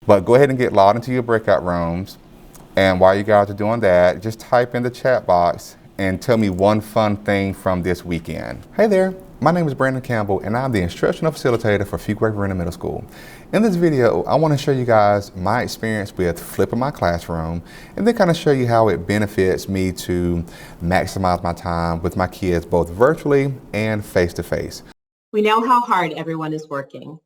But go ahead and get logged into your breakout rooms. And while you guys are doing that, just type in the chat box and tell me one fun thing from this weekend. Hey there, my name is Brandon Campbell and I'm the instructional facilitator for Fuquay Verena Middle School. In this video, I want to show you guys my experience with flipping my classroom and then kind of show you how it benefits me to maximize my time with my kids both virtually and face-to-face. We know how hard everyone is working.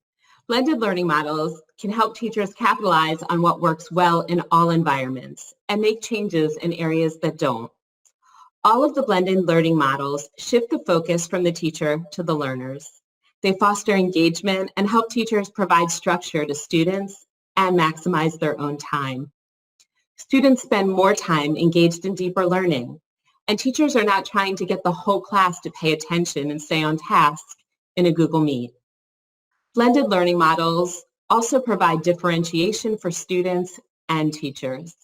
Blended learning models can help teachers capitalize on what works well in all environments and make changes in areas that don't. All of the blended learning models shift the focus from the teacher to the learners. They foster engagement and help teachers provide structure to students and maximize their own time. Students spend more time engaged in deeper learning, and teachers are not trying to get the whole class to pay attention and stay on task in a Google Meet. Blended learning models also provide differentiation for students and teachers.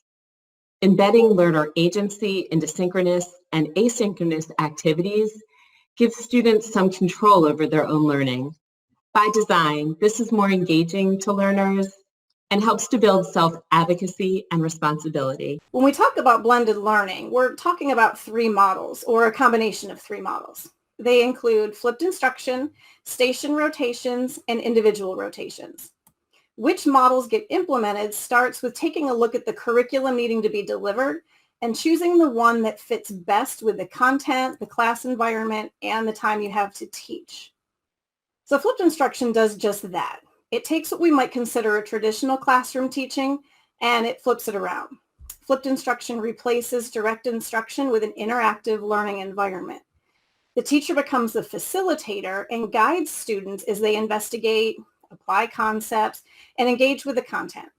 Embedding learner agency into synchronous and asynchronous activities gives students some control over their own learning. By design, this is more engaging to learners and helps to build self-advocacy and responsibility. When we talk about blended learning, we're talking about three models or a combination of three models. They include flipped instruction, station rotations, and individual rotations. Which models get implemented starts with taking a look at the curriculum needing to be delivered and choosing the one that fits best with the content, the class environment, and the time you have to teach. So flipped instruction does just that. It takes what we might consider a traditional classroom teaching and it flips it around. Flipped instruction replaces direct instruction with an interactive learning environment. The teacher becomes the facilitator and guides students as they investigate, apply concepts, and engage with the content.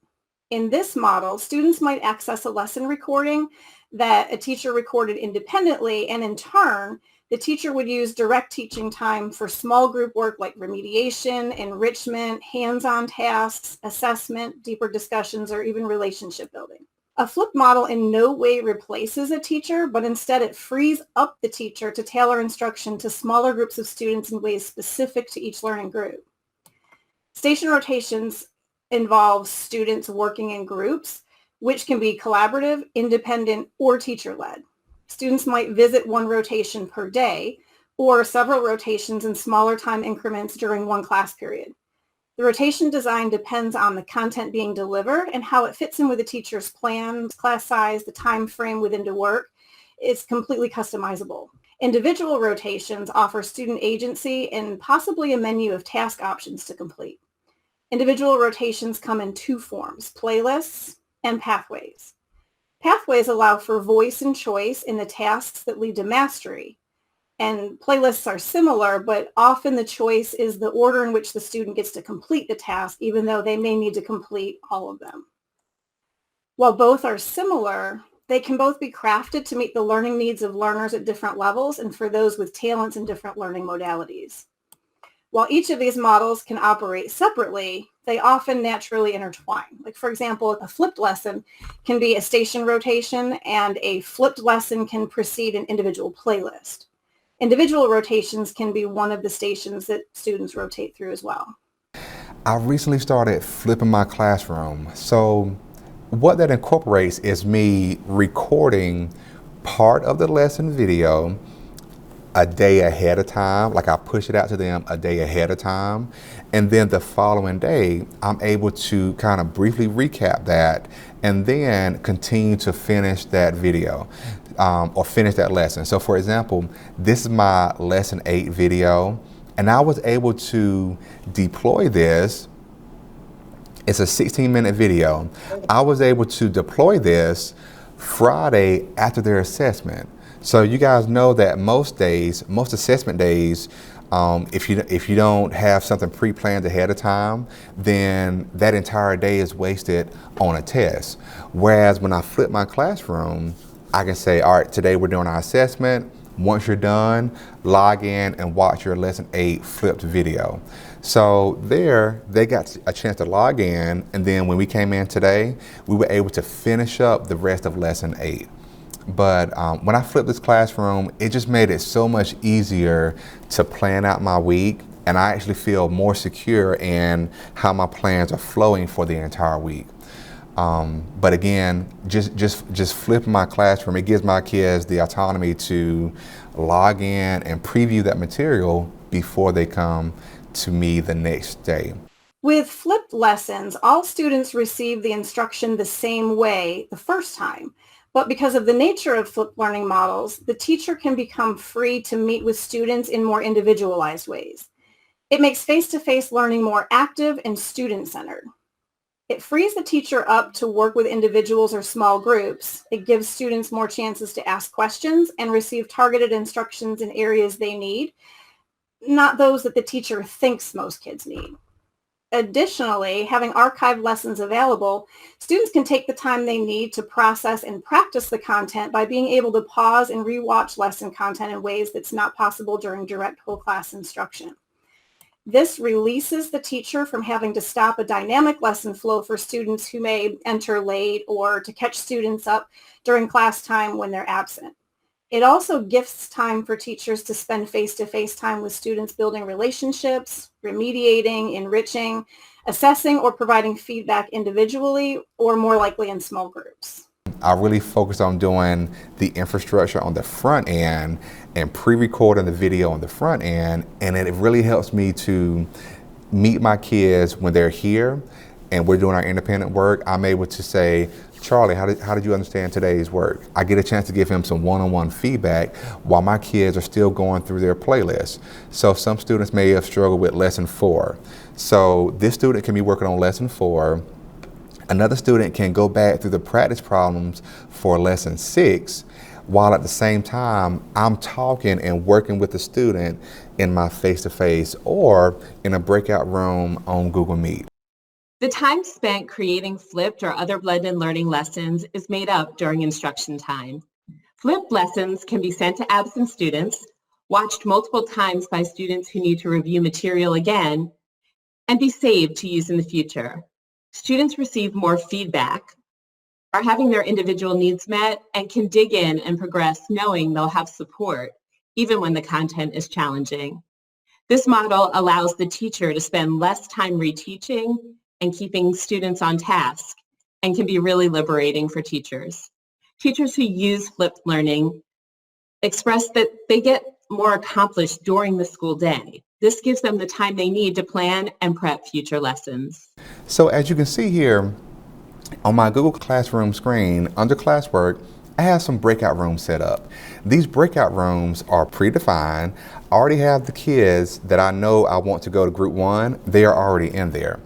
In this model, students might access a lesson recording that a teacher recorded independently, and in turn, the teacher would use direct teaching time for small group work like remediation, enrichment, hands-on tasks, assessment, deeper discussions, or even relationship building. A flipped model in no way replaces a teacher, but instead it frees up the teacher to tailor instruction to smaller groups of students in ways specific to each learning group. Station rotations involve students working in groups, which can be collaborative, independent, or teacher-led. Students might visit one rotation per day or several rotations in smaller time increments during one class period. The rotation design depends on the content being delivered and how it fits in with the teacher's plans, class size, the time frame within to work. It's completely customizable. Individual rotations offer student agency and possibly a menu of task options to complete. Individual rotations come in two forms, playlists and pathways. Pathways allow for voice and choice in the tasks that lead to mastery. And playlists are similar, but often the choice is the order in which the student gets to complete the task, even though they may need to complete all of them. While both are similar, they can both be crafted to meet the learning needs of learners at different levels and for those with talents in different learning modalities. While each of these models can operate separately, they often naturally intertwine. Like, for example, a flipped lesson can be a station rotation and a flipped lesson can precede an individual playlist. Individual rotations can be one of the stations that students rotate through as well. I recently started flipping my classroom. So what that incorporates is me recording part of the lesson video a day ahead of time, like I push it out to them a day ahead of time. And then the following day, I'm able to kind of briefly recap that and then continue to finish that video or finish that lesson. So for example, this is my lesson 8 video and I was able to deploy this. It's a 16-minute video. I was able to deploy this Friday after their assessment. So you guys know that most assessment days, if you don't have something pre-planned ahead of time, then that entire day is wasted on a test. Whereas when I flip my classroom, I can say, all right, today we're doing our assessment. Once you're done, log in and watch your lesson 8 flipped video. So there, they got a chance to log in, and then when we came in today, we were able to finish up the rest of lesson 8. But when I flipped this classroom, it just made it so much easier to plan out my week and I actually feel more secure in how my plans are flowing for the entire week. But again, just flipping my classroom, it gives my kids the autonomy to log in and preview that material before they come to me the next day. With flipped lessons, all students receive the instruction the same way the first time. But because of the nature of flipped learning models, the teacher can become free to meet with students in more individualized ways. It makes face-to-face learning more active and student-centered. It frees the teacher up to work with individuals or small groups. It gives students more chances to ask questions and receive targeted instructions in areas they need, not those that the teacher thinks most kids need. Additionally, having archived lessons available, students can take the time they need to process and practice the content by being able to pause and rewatch lesson content in ways that's not possible during direct whole class instruction. This releases the teacher from having to stop a dynamic lesson flow for students who may enter late or to catch students up during class time when they're absent. It also gifts time for teachers to spend face-to-face time with students building relationships, remediating, enriching, assessing, or providing feedback individually or more likely in small groups. I really focus on doing the infrastructure on the front end and pre-recording the video on the front end, and it really helps me to meet my kids when they're here and we're doing our independent work. I'm able to say, Charlie, how did you understand today's work? I get a chance to give him some one-on-one feedback while my kids are still going through their playlist. So some students may have struggled with lesson 4. So this student can be working on lesson 4. Another student can go back through the practice problems for lesson 6, while at the same time I'm talking and working with the student in my face-to-face or in a breakout room on Google Meet. The time spent creating flipped or other blended learning lessons is made up during instruction time. Flipped lessons can be sent to absent students, watched multiple times by students who need to review material again, and be saved to use in the future. Students receive more feedback, are having their individual needs met, and can dig in and progress knowing they'll have support, even when the content is challenging. This model allows the teacher to spend less time reteaching and keeping students on task, and can be really liberating for teachers. Teachers who use flipped learning express that they get more accomplished during the school day. This gives them the time they need to plan and prep future lessons. So as you can see here on my Google Classroom screen, under classwork, I have some breakout rooms set up. These breakout rooms are predefined. I already have the kids that I know I want to go to group 1. They are already in there.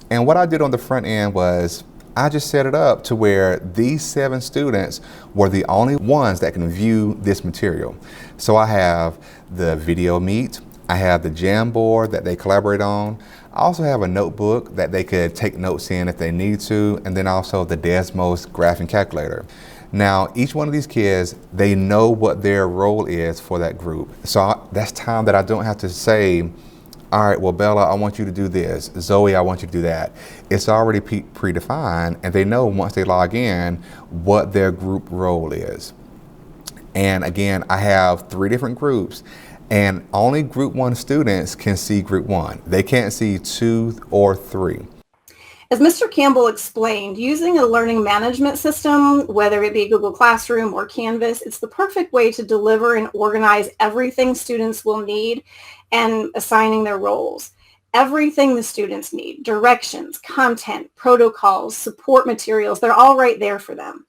And what I did on the front end was I just set it up to where these 7 students were the only ones that can view this material. So I have the video meet, I have the Jamboard that they collaborate on, I also have a notebook that they could take notes in if they need to, and then also the Desmos graphing calculator. Now, each one of these kids, they know what their role is for that group. So that's time that I don't have to say, all right, well, Bella, I want you to do this. Zoe, I want you to do that. It's already predefined, and they know once they log in what their group role is. And again, I have 3 different groups, and only group 1 students can see group 1. They can't see 2 or 3. As Mr. Campbell explained, using a learning management system, whether it be Google Classroom or Canvas, it's the perfect way to deliver and organize everything students will need and assigning their roles. Everything the students need, directions, content, protocols, support materials, they're all right there for them.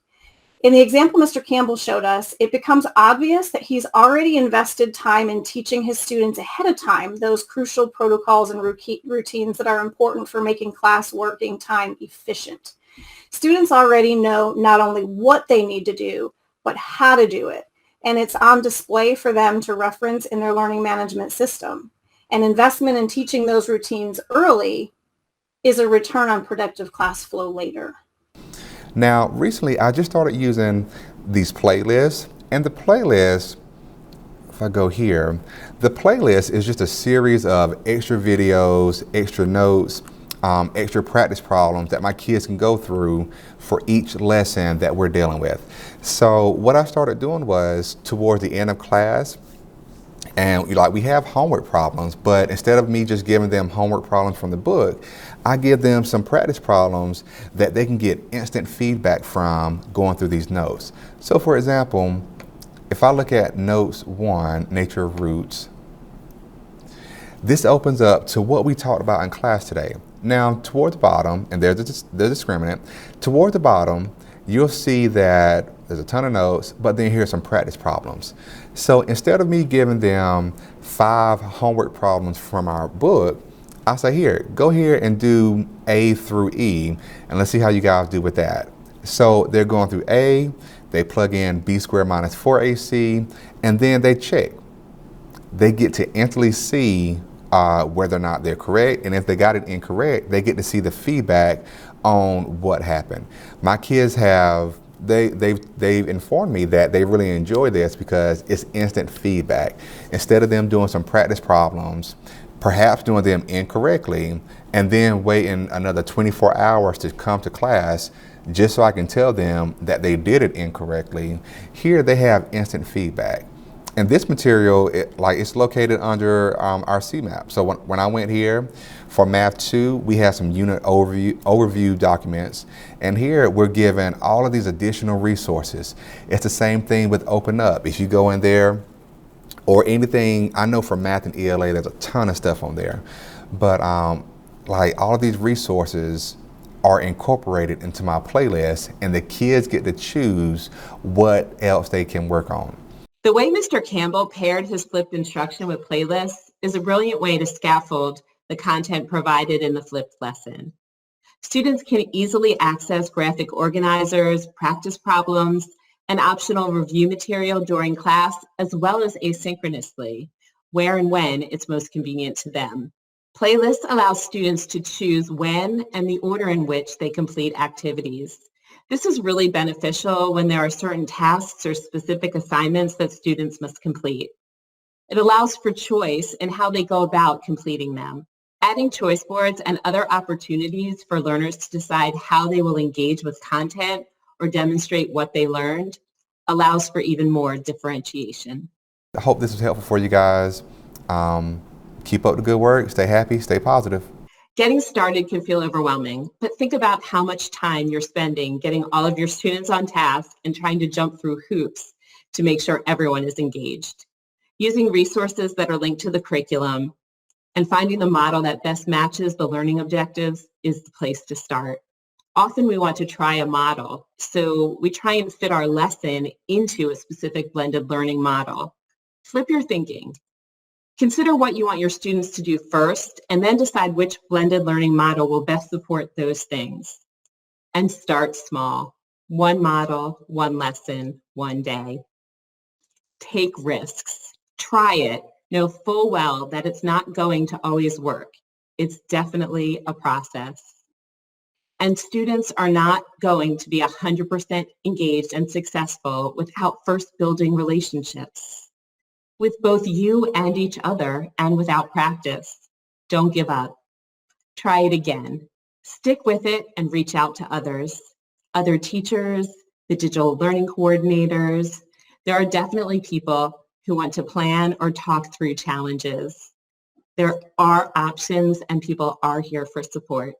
In the example Mr. Campbell showed us, it becomes obvious that he's already invested time in teaching his students ahead of time those crucial protocols and routines that are important for making class working time efficient. Students already know not only what they need to do, but how to do it. And it's on display for them to reference in their learning management system. An investment in teaching those routines early is a return on productive class flow later. Now, recently, I just started using these playlists, and the playlist, if I go here, the playlist is just a series of extra videos, extra notes, extra practice problems that my kids can go through for each lesson that we're dealing with. So what I started doing was, towards the end of class, And like, we have homework problems, but instead of me just giving them homework problems from the book, I give them some practice problems that they can get instant feedback from going through these notes. So for example, if I look at notes 1, nature of roots, this opens up to what we talked about in class today. Now, toward the bottom, and there's the discriminant, toward the bottom, you'll see that there's a ton of notes, but then here's some practice problems. So instead of me giving them 5 homework problems from our book, I say, here, go here and do A through E, and let's see how you guys do with that. So they're going through A, they plug in B squared minus 4AC, and then they check. They get to instantly see whether or not they're correct, and if they got it incorrect, they get to see the feedback on what happened. My kids have, they've informed me that they really enjoy this because it's instant feedback. Instead of them doing some practice problems, perhaps doing them incorrectly, and then waiting another 24 hours to come to class just so I can tell them that they did it incorrectly, here they have instant feedback. And this material, it's located under our CMAP. So when I went here for Math 2, we have some unit overview documents. And here we're given all of these additional resources. It's the same thing with Open Up. If you go in there, or anything, I know for Math and ELA, there's a ton of stuff on there. But like, all of these resources are incorporated into my playlist, and the kids get to choose what else they can work on. The way Mr. Campbell paired his flipped instruction with playlists is a brilliant way to scaffold the content provided in the flipped lesson. Students can easily access graphic organizers, practice problems, and optional review material during class, as well as asynchronously, where and when it's most convenient to them. Playlists allow students to choose when and the order in which they complete activities. This is really beneficial when there are certain tasks or specific assignments that students must complete. It allows for choice in how they go about completing them. Adding choice boards and other opportunities for learners to decide how they will engage with content or demonstrate what they learned allows for even more differentiation. I hope this was helpful for you guys. Keep up the good work, stay happy, stay positive. Getting started can feel overwhelming, but think about how much time you're spending getting all of your students on task and trying to jump through hoops to make sure everyone is engaged. Using resources that are linked to the curriculum and finding the model that best matches the learning objectives is the place to start. Often we want to try a model, so we try and fit our lesson into a specific blended learning model. Flip your thinking. Consider what you want your students to do first, and then decide which blended learning model will best support those things. And start small. One model, one lesson, one day. Take risks. Try it. Know full well that it's not going to always work. It's definitely a process. And students are not going to be 100% engaged and successful without first building relationships with both you and each other, and without practice. Don't give up. Try it again. Stick with it and reach out to others, other teachers, the digital learning coordinators. There are definitely people who want to plan or talk through challenges. There are options and people are here for support.